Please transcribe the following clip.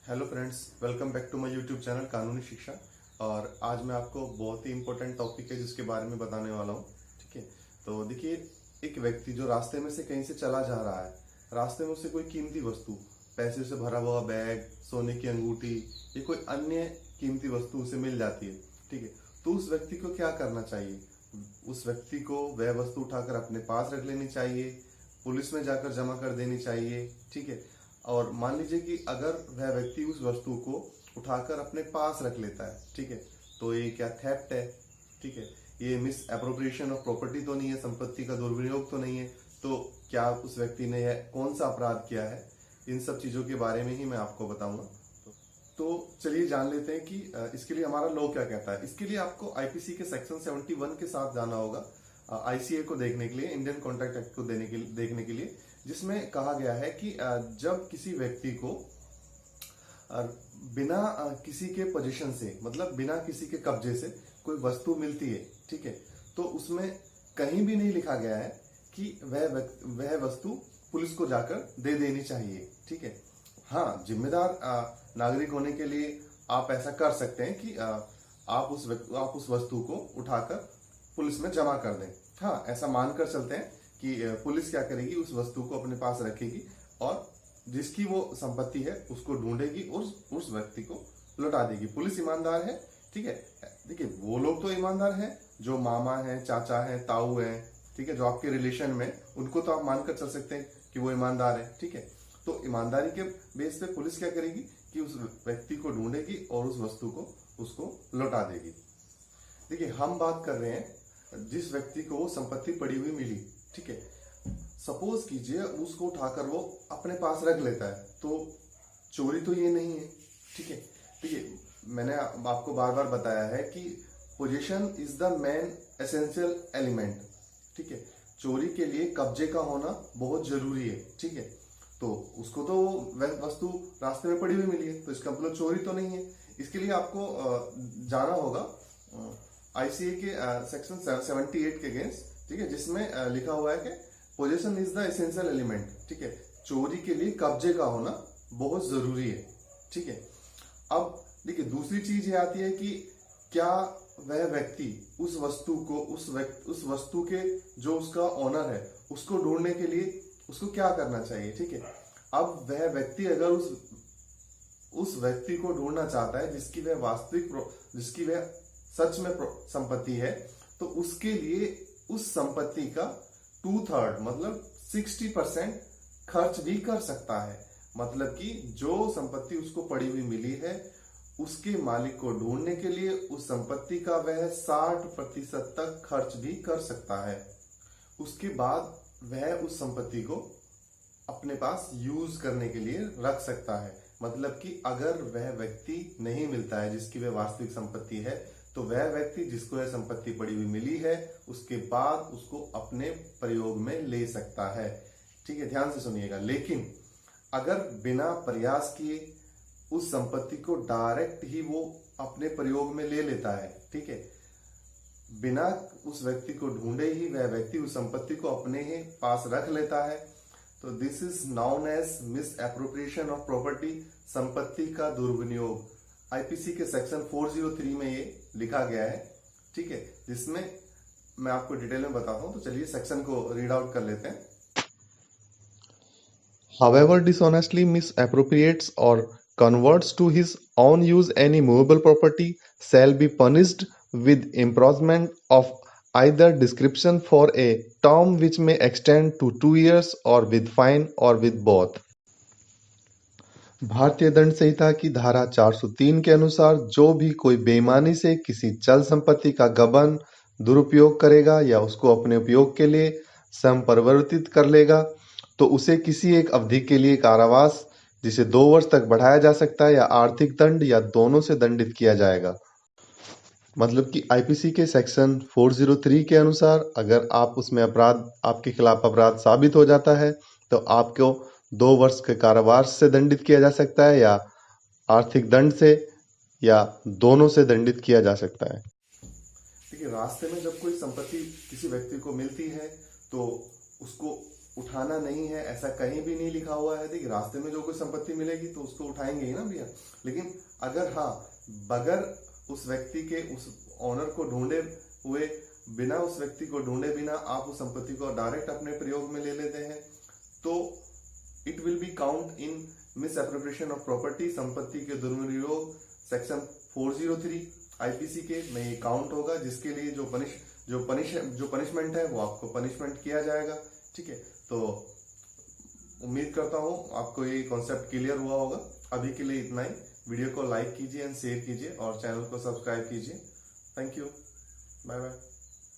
Hello friends, welcome back to my YouTube channel Kanooni Shiksha. और आज मैं आपको बहुत ही इंपॉर्टेंट टॉपिक है जिसके बारे में बताने वाला हूँ। ठीक है, तो देखिए, एक व्यक्ति जो रास्ते में से कहीं से चला जा रहा है, रास्ते में उसे कोई कीमती वस्तु, पैसे से भरा हुआ बैग, सोने की अंगूठी या कोई अन्य कीमती वस्तु उसे मिल जाती है। ठीक है, तो उस व्यक्ति को क्या करना चाहिए? उस व्यक्ति को वह वस्तु उठाकर अपने पास रख लेनी चाहिए, पुलिस में जाकर जमा कर देनी चाहिए। ठीक है, और मान लीजिए कि अगर वह व्यक्ति उस वस्तु को उठाकर अपने पास रख लेता है, ठीक है, तो ये क्या थेफ्ट है? ठीक है, ये मिस एप्रोप्रिएशन ऑफ प्रॉपर्टी तो नहीं है, संपत्ति का दुर्विनियोग तो नहीं है? तो क्या उस व्यक्ति ने यह कौन सा अपराध किया है? इन सब चीजों के बारे में ही मैं आपको बताऊंगा। तो चलिए जान लेते हैं कि इसके लिए हमारा लॉ क्या कहता है। इसके लिए आपको आईपीसी के सेक्शन 71 के साथ जाना होगा, आईसीए को देखने के लिए, इंडियन कॉन्ट्रैक्ट एक्ट को देखने के लिए, जिसमें कहा गया है कि जब किसी व्यक्ति को बिना किसी के पोजीशन से, मतलब बिना किसी के कब्जे से कोई वस्तु मिलती है, ठीक है, तो उसमें कहीं भी नहीं लिखा गया है कि वह वस्तु पुलिस को जाकर दे देनी चाहिए। ठीक है, हाँ, जिम्मेदार नागरिक होने के लिए आप ऐसा कर सकते हैं कि आप उस वस्तु को उठाकर पुलिस में जमा कर दें। हाँ, ऐसा मानकर चलते हैं कि पुलिस क्या करेगी, उस वस्तु को अपने पास रखेगी और जिसकी वो संपत्ति है उसको ढूंढेगी और उस व्यक्ति को लौटा देगी। पुलिस ईमानदार है। ठीक है, देखिए, वो लोग तो ईमानदार हैं जो मामा हैं, चाचा हैं, ताऊ हैं, ठीक है, जो आपके रिलेशन में, उनको तो आप मानकर चल सकते हैं कि वो ईमानदार है। ठीक है, तो ईमानदारी के बेस पे पुलिस क्या करेगी कि उस व्यक्ति को ढूंढेगी और उस वस्तु को उसको लौटा देगी। देखिए, हम बात कर रहे हैं जिस व्यक्ति को वो संपत्ति पड़ी हुई मिली। ठीक है, सपोज कीजिए उसको उठाकर वो अपने पास रख लेता है, तो चोरी तो ये नहीं है। ठीक है, देखिए, मैंने आपको बार बार बताया है कि position is the main essential element. ठीक है, चोरी के लिए कब्जे का होना बहुत जरूरी है। ठीक है, तो उसको तो वह वस्तु रास्ते में पड़ी हुई मिली है, तो इसका मतलब चोरी तो नहीं है। इसके लिए आपको जाना होगा आईसीए के सेक्शन 78 के अगेंस्ट। ठीक है, जिसमें लिखा हुआ है कि position is the essential element. ठीक है, चोरी के लिए कब्जे का होना बहुत जरूरी है। ठीक है, अब देखिए, दूसरी चीज ये आती है कि क्या वह व्यक्ति उस वस्तु को, उस वस्तु के जो उसका ऑनर है उसको ढूंढने के लिए उसको क्या करना चाहिए। ठीक है, अब वह व्यक्ति अगर उस व्यक्ति को ढूंढना चाहता है जिसकी वह सच में संपत्ति है, तो उसके लिए उस संपत्ति का 2/3 मतलब 60% खर्च भी कर सकता है। मतलब कि जो संपत्ति उसको पड़ी हुई मिली है, उसके मालिक को ढूंढने के लिए उस संपत्ति का वह 60% तक खर्च भी कर सकता है। उसके बाद वह उस संपत्ति को अपने पास यूज करने के लिए रख सकता है। मतलब कि अगर वह व्यक्ति नहीं मिलता है जिसकी वह वास्तविक संपत्ति है, तो वह व्यक्ति जिसको यह संपत्ति पड़ी हुई मिली है, उसके बाद उसको अपने प्रयोग में ले सकता है। ठीक है, ध्यान से सुनिएगा। लेकिन अगर बिना प्रयास किए उस संपत्ति को डायरेक्ट ही वो अपने प्रयोग में ले लेता है, ठीक है, बिना उस व्यक्ति को ढूंढे ही वह व्यक्ति उस संपत्ति को अपने ही पास रख लेता है, तो this is known as misappropriation of property, संपत्ति का दुर्विनियोग। आईपीसी के सेक्शन 403 में ये लिखा गया है। ठीक है, जिसमें मैं आपको डिटेल में बताता हूं, तो चलिए सेक्शन को रीड आउट कर लेते हैं। However dishonestly misappropriates or converts to his own use any movable property shall be punished with imprisonment of either description for a term which may extend to 2 years or with fine or with both। भारतीय दंड संहिता की धारा 403 के अनुसार जो भी कोई बेईमानी से किसी चल संपत्ति का गबन, दुरुपयोग करेगा या उसको अपने उपयोग के लिए संपरिवर्तित कर लेगा, तो उसे किसी एक अवधि के लिए कारावास, जिसे 2 वर्ष तक बढ़ाया जा सकता है, या आर्थिक दंड या दोनों से दंडित किया जाएगा। मतलब कि आईपीसी के सेक्शन 403 के अनुसार अगर आपके खिलाफ अपराध साबित हो जाता है, तो आपको 2 वर्ष के कारावास से दंडित किया जा सकता है, या आर्थिक दंड से, या दोनों से दंडित किया जा सकता है। देखिए, रास्ते में जब कोई संपत्ति किसी व्यक्ति को मिलती है, तो उसको उठाना नहीं है, ऐसा कहीं भी नहीं लिखा हुआ है। देखिए रास्ते में जो कोई संपत्ति मिलेगी तो उसको उठाएंगे ही ना भैया। लेकिन अगर हाँ, बगैर उस व्यक्ति के, उस ऑनर को ढूंढे हुए बिना, उस व्यक्ति को ढूंढे बिना आप उस संपत्ति को डायरेक्ट अपने प्रयोग में ले लेते हैं तो it will be count in miss appropriation of property. संपत्ति के दुरुपयोग सेक्शन 403 आईपीसी के में ये काउंट होगा, जिसके लिए जो पनिशमेंट है वो आपको पनिशमेंट किया जाएगा। ठीक है, तो उम्मीद करता हूं आपको ये कॉन्सेप्ट क्लियर हुआ होगा। अभी के लिए इतना ही। वीडियो को लाइक कीजिए एंड शेयर कीजिए और चैनल को सब्सक्राइब कीजिए। Thank you, bye bye.